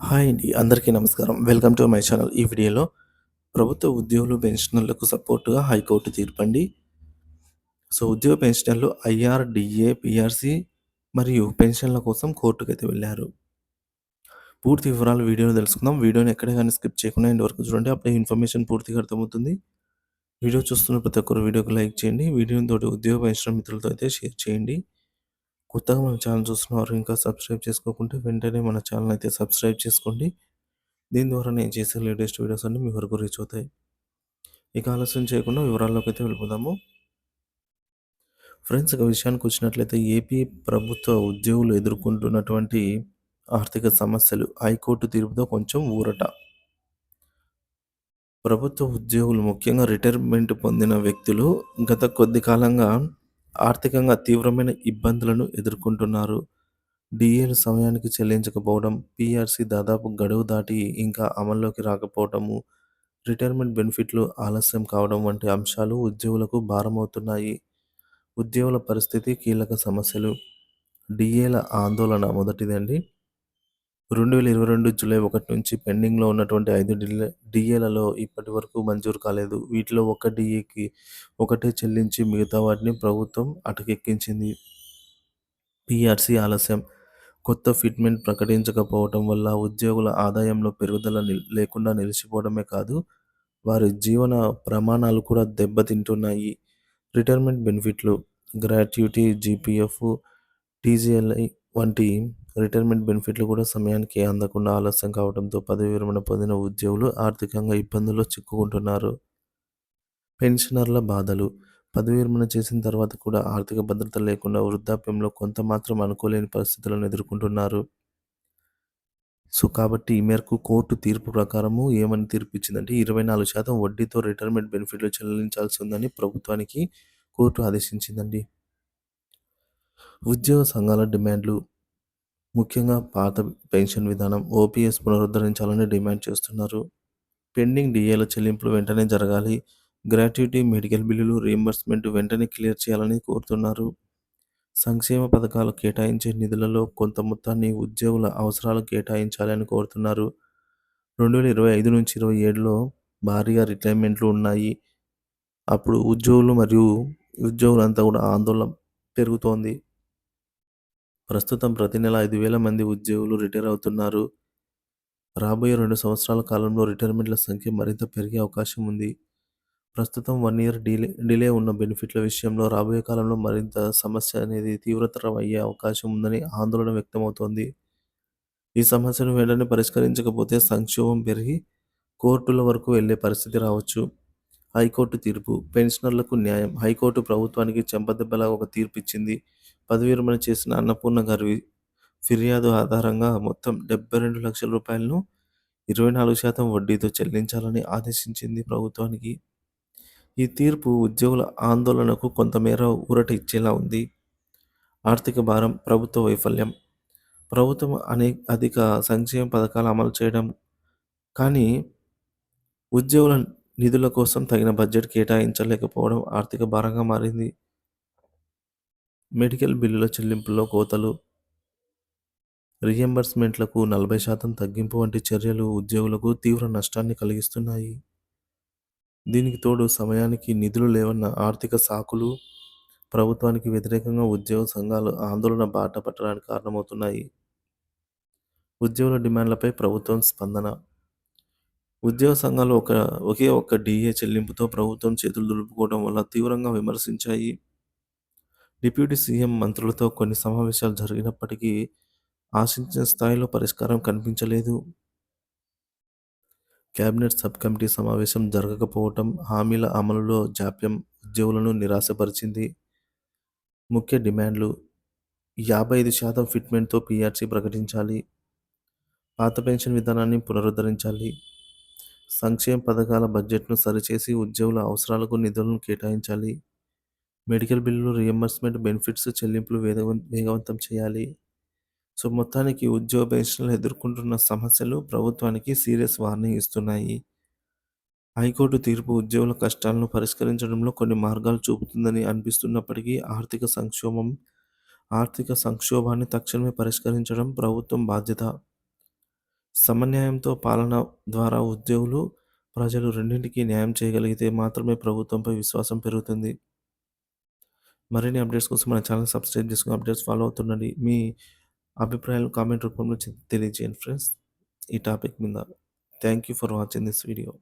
Hi అండి. అందరికీ నమస్కారం. Welcome to my channel. ఈ వీడియోలో ప్రభుత్వ ఉద్యోగులు, పెన్షనర్లకు సపోర్ట్‌గా హైకోర్టు తీర్పండి. ఉద్యోగ పెన్షనర్లు ఐఆర్‌డీఏ, పీఆర్‌సీ మరియు పెన్షన్ల కోసం కోర్టుకైతే వెళ్లారు. పూర్తి వివరాలు వీడియోలో తెలుసుకుందాం. వీడియోని ఎక్కడ గాని స్కిప్ చేయకుండా ఎండ్ వరకు చూడండి. అప్పుడే ఇన్ఫర్మేషన్ పూర్తిగా అర్థమవుతుంది. వీడియో చూస్తున్న ప్రతి ఒక్కరు వీడియోకి లైక్ చేయండి. వీడియోని తోటి ఉద్యోగ పెన్షనర్ మిత్రులతో అయితే షేర్ చేయండి. కొత్తగా మన ఛానల్ చూస్తున్నవారు ఇంకా సబ్స్క్రైబ్ చేసుకోకుంటే వెంటనే మన ఛానల్ అయితే సబ్స్క్రైబ్ చేసుకోండి. దీని ద్వారా నేను చేసే లేటెస్ట్ వీడియోస్ అన్నీ మీ వరకు రీచ్ అవుతాయి. ఇక ఆలస్యం చేయకుండా వివరాల్లోకైతే వెళ్ళిపోదాము. ఫ్రెండ్స్, ఇక విషయానికొచ్చినట్లయితే ఏపీ ప్రభుత్వ ఉద్యోగులు ఎదుర్కొంటున్నటువంటి ఆర్థిక సమస్యలు హైకోర్టు తీర్పుతో కొంచెం ఊరట. ప్రభుత్వ ఉద్యోగులు ముఖ్యంగా రిటైర్మెంట్ పొందిన వ్యక్తులు గత కొద్ది కాలంగా ఆర్థికంగా తీవ్రమైన ఇబ్బందులను ఎదుర్కొంటున్నారు. డీఏలు సమయానికి చెల్లించకపోవడం, పీఆర్సీ దాదాపు గడువు దాటి ఇంకా అమల్లోకి రాకపోవటము, రిటైర్మెంట్ బెనిఫిట్లు ఆలస్యం కావడం వంటి అంశాలు ఉద్యోగులకు భారమవుతున్నాయి. ఉద్యోగుల పరిస్థితి కీలక సమస్యలు. డీఏల ఆందోళన మొదటిదండి. 2022 జూలై 1 నుంచి పెండింగ్‌లో ఉన్నటువంటి 5 డీఏలలో ఇప్పటి వరకు మంజూరు కాలేదు. వీటిలో ఒక్క డీఏకి ఒకటే చెల్లించి మిగతా వాటిని ప్రభుత్వం అటకెక్కించింది. పీఆర్సీ ఆలస్యం. కొత్త ఫిట్‌మెంట్ ప్రకటించకపోవటం వల్ల ఉద్యోగుల ఆదాయంలో పెరుగుదల లేకుండా నిలిచిపోవడమే కాదు, వారి జీవన ప్రమాణాలు కూడా దెబ్బతింటున్నాయి. రిటైర్మెంట్ బెనిఫిట్లు, గ్రాట్యుటీ, జీపీఎఫ్, టీజీఎల్ఐ వంటి రిటైర్మెంట్ బెనిఫిట్లు కూడా సమయానికి అందకుండా ఆలస్యం కావడంతో పదవీ విరమణ పొందిన ఉద్యోగులు ఆర్థికంగా ఇబ్బందుల్లో చిక్కుకుంటున్నారు. పెన్షనర్ల బాధలు. పదవీ విరమణ చేసిన తర్వాత కూడా ఆర్థిక భద్రత లేకుండా వృద్ధాప్యంలో కొంత మాత్రం అనుకోలేని పరిస్థితులను ఎదుర్కొంటున్నారు. కాబట్టి ఈ మేరకు కోర్టు తీర్పు ప్రకారము ఏమని తీర్పిచ్చిందంటే 24% వడ్డీతో రిటైర్మెంట్ బెనిఫిట్లు చెల్లించాల్సి ఉందని ప్రభుత్వానికి కోర్టు ఆదేశించిందండి. ఉద్యోగ సంఘాల డిమాండ్లు. ముఖ్యంగా పాత పెన్షన్ విధానం ఓపీఎస్ పునరుద్ధరించాలని డిమాండ్ చేస్తున్నారు. పెండింగ్ డీఏల చెల్లింపులు వెంటనే జరగాలి. గ్రాట్యుటీ, మెడికల్ బిల్లులు రీయింబర్స్‌మెంట్ వెంటనే క్లియర్ చేయాలని కోరుతున్నారు. సంక్షేమ పథకాలు కేటాయించే నిధులలో కొంత మొత్తాన్ని ఉద్యోగుల అవసరాలకు కేటాయించాలి అని కోరుతున్నారు. 2025-27లో భారీగా రిటైర్మెంట్లు ఉన్నాయి. అప్పుడు ఉద్యోగులంతా కూడా ఆందోళన పెరుగుతోంది. ప్రస్తుతం ప్రతి నెల 5,000 మంది ఉద్యోగులు రిటైర్ అవుతున్నారు. రాబోయే 2 సంవత్సరాల కాలంలో రిటైర్మెంట్ల సంఖ్య మరింత పెరిగే అవకాశం ఉంది. ప్రస్తుతం 1 ఇయర్ డిలే ఉన్న బెనిఫిట్ల విషయంలో రాబోయే కాలంలో మరింత సమస్య అనేది తీవ్రతరం అయ్యే అవకాశం ఉందని ఆందోళన వ్యక్తమవుతోంది. ఈ సమస్యను వెంటనే పరిష్కరించకపోతే సంక్షోభం పెరిగి కోర్టుల వరకు వెళ్లే పరిస్థితి రావచ్చు. హైకోర్టు తీర్పు. పెన్షనర్లకు న్యాయం. హైకోర్టు ప్రభుత్వానికి చెంపదెబ్బలా ఒక తీర్పు ఇచ్చింది. పదవీ విరమణ చేసిన అన్నపూర్ణ గారి ఫిర్యాదు ఆధారంగా మొత్తం రూ. 72,00,000 24% వడ్డీతో చెల్లించాలని ఆదేశించింది ప్రభుత్వానికి. ఈ తీర్పు ఉద్యోగుల ఆందోళనకు కొంతమేర ఊరట ఇచ్చేలా ఉంది. ఆర్థిక భారం, ప్రభుత్వ వైఫల్యం. ప్రభుత్వం అధిక సంక్షేమ పథకాలు అమలు చేయడం కానీ ఉద్యోగుల నిధుల కోసం తగిన బడ్జెట్ కేటాయించలేకపోవడం ఆర్థిక భారంగా మారింది. మెడికల్ బిల్లుల చెల్లింపుల్లో కోతలు, రీయింబర్స్‌మెంట్లకు 40% తగ్గింపు వంటి చర్యలు ఉద్యోగులకు తీవ్ర నష్టాన్ని కలిగిస్తున్నాయి. దీనికి తోడు సమయానికి నిధులు లేవన్న ఆర్థిక సాకులు ప్రభుత్వానికి వ్యతిరేకంగా ఉద్యోగ సంఘాలు ఆందోళన బాట పట్టడానికి కారణమవుతున్నాయి. ఉద్యోగుల డిమాండ్లపై ప్రభుత్వం స్పందన. ఉద్యోగ సంఘాలు ఒకే ఒక్క డీఏ చెల్లింపుతో ప్రభుత్వం చేతులు దులుపుకోవడం వల్ల తీవ్రంగా విమర్శించాయి. డిప్యూటీ సీఎం, మంత్రులతో కొన్ని సమావేశాలు జరిగినప్పటికీ ఆశించిన స్థాయిలో పరిష్కారం కనిపించలేదు. కేబినెట్ సబ్ కమిటీ సమావేశం జరగకపోవటం, హామీల అమలులో జాప్యం ఉద్యోగులను నిరాశపరిచింది. ముఖ్య డిమాండ్లు 55% ఫిట్మెంట్‌తో పీఆర్సీ ప్రకటించాలి. పాత పెన్షన్ విధానాన్ని పునరుద్ధరించాలి. సంక్షేమ పథకాల బడ్జెట్‌ను సరిచేసి ఉద్యోగుల అవసరాలకు నిధులను కేటాయించాలి. మెడికల్ బిల్లులు రీయింబర్స్‌మెంట్ బెనిఫిట్స్ చెల్లింపులు వేగవంతం చేయాలి. మొత్తానికి ఉద్యోగ పెన్షనర్లు ఎదుర్కొంటున్న సమస్యలు ప్రభుత్వానికి సీరియస్ వార్నింగ్ ఇస్తున్నాయి. హైకోర్టు తీర్పు ఉద్యోగుల కష్టాలను పరిష్కరించడంలో కొన్ని మార్గాలు చూపుతుందని అనిపిస్తున్నప్పటికీ ఆర్థిక సంక్షోభాన్ని తక్షణమే పరిష్కరించడం ప్రభుత్వం బాధ్యత. సమన్యాయంతో పాలన ద్వారా ఉద్యోగులు, ప్రజలు రెండింటికి న్యాయం చేయగలిగితే మాత్రమే ప్రభుత్వంపై విశ్వాసం పెరుగుతుంది. మరిన్ని అప్డేట్స్ కోసం మన ఛానెల్ సబ్స్క్రైబ్ చేసుకొని అప్డేట్స్ ఫాలో అవుతుండండి. మీ అభిప్రాయాలు కామెంట్ రూపంలో తెలియజేయండి ఫ్రెండ్స్ ఈ టాపిక్ మీద. Thank you for watching this video.